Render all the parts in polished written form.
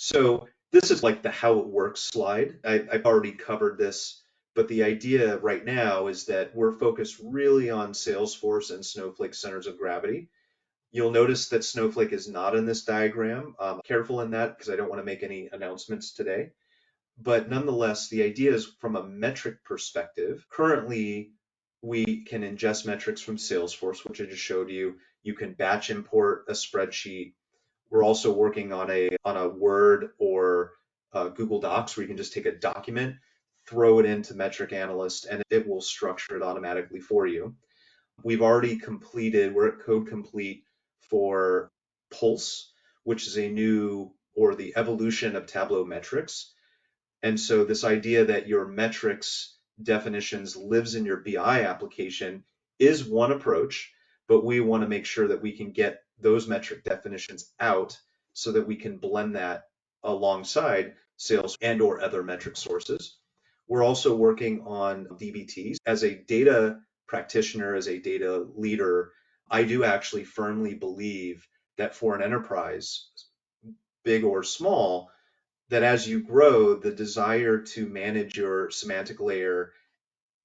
So this is like the how it works slide. I've already covered this, but the idea right now is that we're focused really on Salesforce and Snowflake centers of gravity. You'll notice that Snowflake is not in this diagram. Careful in that because I don't want to make any announcements today. But nonetheless, the idea is from a metric perspective. Currently, we can ingest metrics from Salesforce, which I just showed you. You can batch import a spreadsheet. We're also working on a Word or Google Docs where you can just take a document, throw it into Metric Analyst, and it will structure it automatically for you. We've already completed, we're at code complete for Pulse, which is a new or the evolution of Tableau metrics. And so this idea that your metrics definitions lives in your BI application is one approach, but we want to make sure that we can get those metric definitions out so that we can blend that alongside sales and or other metric sources. We're also working on DBTs. As a data practitioner, as a data leader, I do actually firmly believe that for an enterprise, big or small, that as you grow, the desire to manage your semantic layer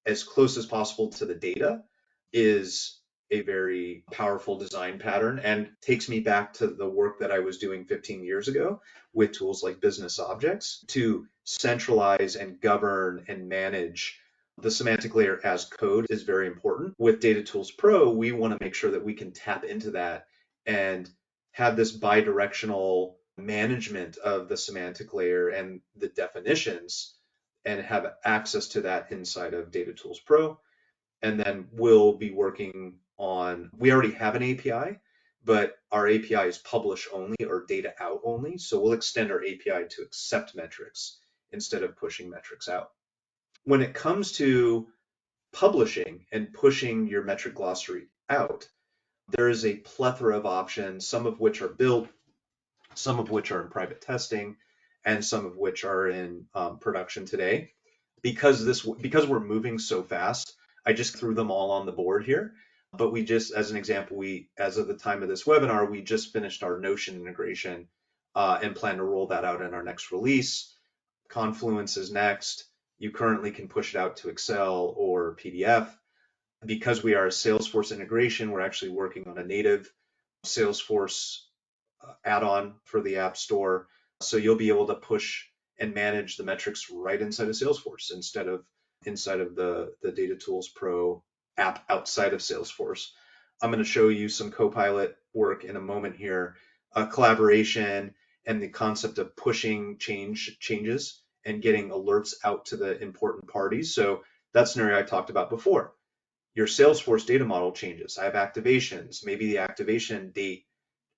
as close as possible to the data is a very powerful design pattern and takes me back to the work that I was doing 15 years ago with tools like business objects to centralize and govern and manage the semantic layer as code is very important. With DataTools Pro, we want to make sure that we can tap into that and have this bidirectional management of the semantic layer and the definitions and have access to that inside of DataTools Pro. And then we'll be working on, we already have an API, but our API is publish only or data out only. So we'll extend our API to accept metrics instead of pushing metrics out. When it comes to publishing and pushing your metric glossary out, there is a plethora of options, some of which are built, some of which are in private testing, and some of which are in production today. Because we're moving so fast, I just threw them all on the board here. But we just, as an example, as of the time of this webinar, we just finished our Notion integration and plan to roll that out in our next release. Confluence is next. You currently can push it out to Excel or PDF. Because we are a Salesforce integration, we're actually working on a native Salesforce add-on for the App Store. So you'll be able to push and manage the metrics right inside of Salesforce instead of inside of the DataTools Pro app outside of Salesforce. I'm going to show you some Copilot work in a moment here, collaboration and the concept of pushing changes and getting alerts out to the important parties. So that scenario I talked about before. Your Salesforce data model changes. I have activations. Maybe the activation date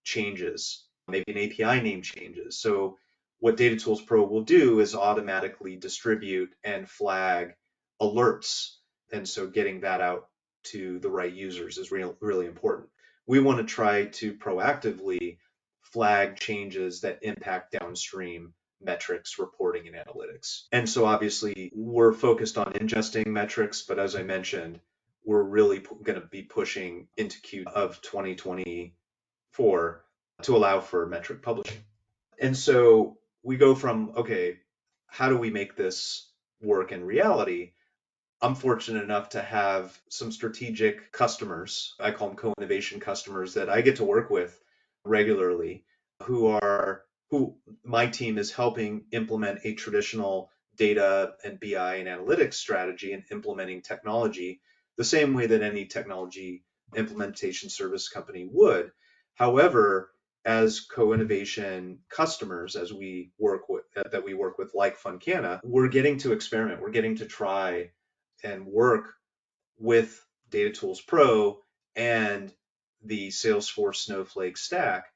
changes. Maybe an API name changes. So what DataTools Pro will do is automatically distribute and flag alerts. And so getting that out to the right users is really important. We want to try to proactively flag changes that impact downstream metrics, reporting, and analytics. And so obviously we're focused on ingesting metrics, but as I mentioned, we're really going to be pushing into Q of 2024 to allow for metric publishing. And so we go from, okay, how do we make this work in reality? I'm fortunate enough to have some strategic customers, I call them co-innovation customers, that I get to work with regularly, who my team is helping implement a traditional data and BI and analytics strategy and implementing technology the same way that any technology implementation service company would. However, as co-innovation customers, as we work with like Funcana, we're getting to experiment, we're getting to try and work with DataTools Pro and the Salesforce Snowflake stack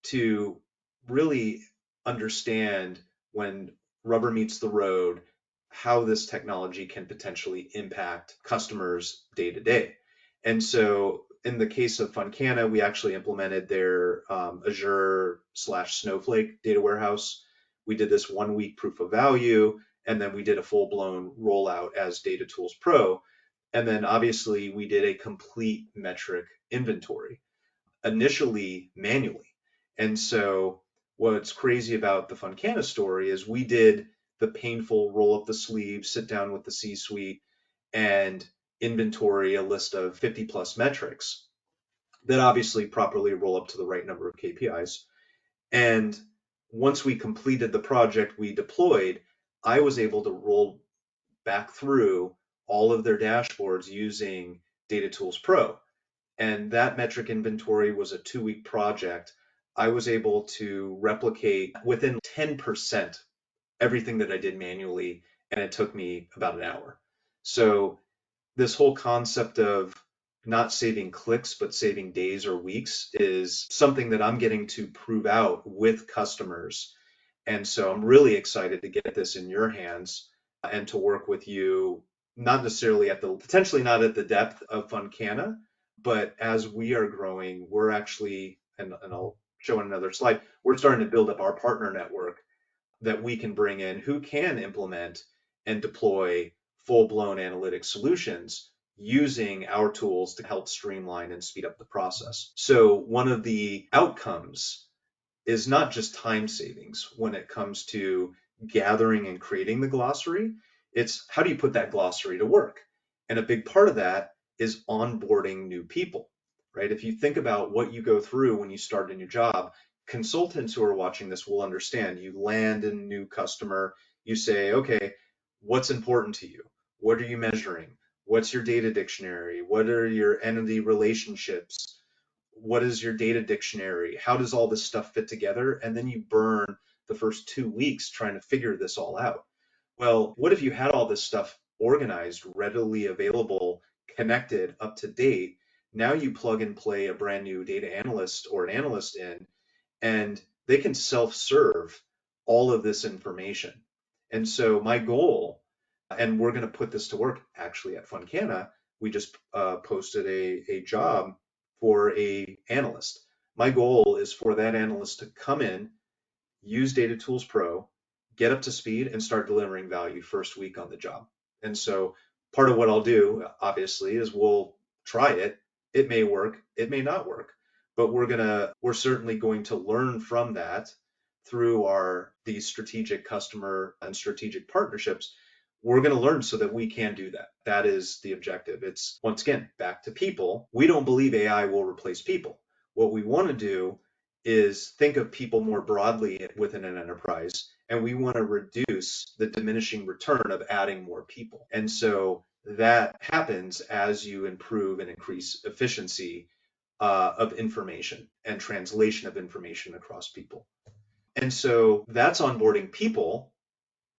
to really understand when rubber meets the road, how this technology can potentially impact customers day to day. And so in the case of Funcana, we actually implemented their Azure/Snowflake data warehouse. We did this 1 week proof of value, and then we did a full-blown rollout as DataTools Pro. And then obviously we did a complete metric inventory, initially manually. And so What's crazy about the Funcana story is we did the painful roll up the sleeves, sit down with the C-suite, and inventory a list of 50 plus metrics that obviously properly roll up to the right number of KPIs. And once we completed the project we deployed, I was able to roll back through all of their dashboards using DataTools Pro. And that metric inventory was a 2-week project. I was able to replicate within 10% everything that I did manually, and it took me about an hour. So this whole concept of not saving clicks, but saving days or weeks is something that I'm getting to prove out with customers. And so I'm really excited to get this in your hands and to work with you, not necessarily at the, potentially not at the depth of Funcana, but as we are growing, we're actually, and I'll show in another slide, we're starting to build up our partner network that we can bring in who can implement and deploy full-blown analytic solutions using our tools to help streamline and speed up the process. So one of the outcomes is not just time savings when it comes to gathering and creating the glossary. It's how do you put that glossary to work? And a big part of that is onboarding new people, right? If you think about what you go through when you start a new job, consultants who are watching this will understand. You land a new customer, you say, okay, what's important to you? What are you measuring? What's your data dictionary? What are your entity relationships? What is your data dictionary? How does all this stuff fit together? And then you burn the first 2 weeks trying to figure this all out. Well, what if you had all this stuff organized, readily available, connected, up to date? Now you plug and play a brand new data analyst or an analyst in, and they can self-serve all of this information. And so my goal, and we're going to put this to work actually at Funcana, we just posted a job for a analyst. My goal is for that analyst to come in, use DataTools Pro, get up to speed, and start delivering value first week on the job. And so part of what I'll do, obviously, is we'll try it. It may work, it may not work, but we're certainly going to learn from that through these strategic customer and strategic partnerships. We're going to learn so that we can do that. That is the objective. It's, once again, back to people. We don't believe AI will replace people. What we want to do is think of people more broadly within an enterprise, and we want to reduce the diminishing return of adding more people. And so that happens as you improve and increase efficiency of information and translation of information across people. And so that's onboarding people.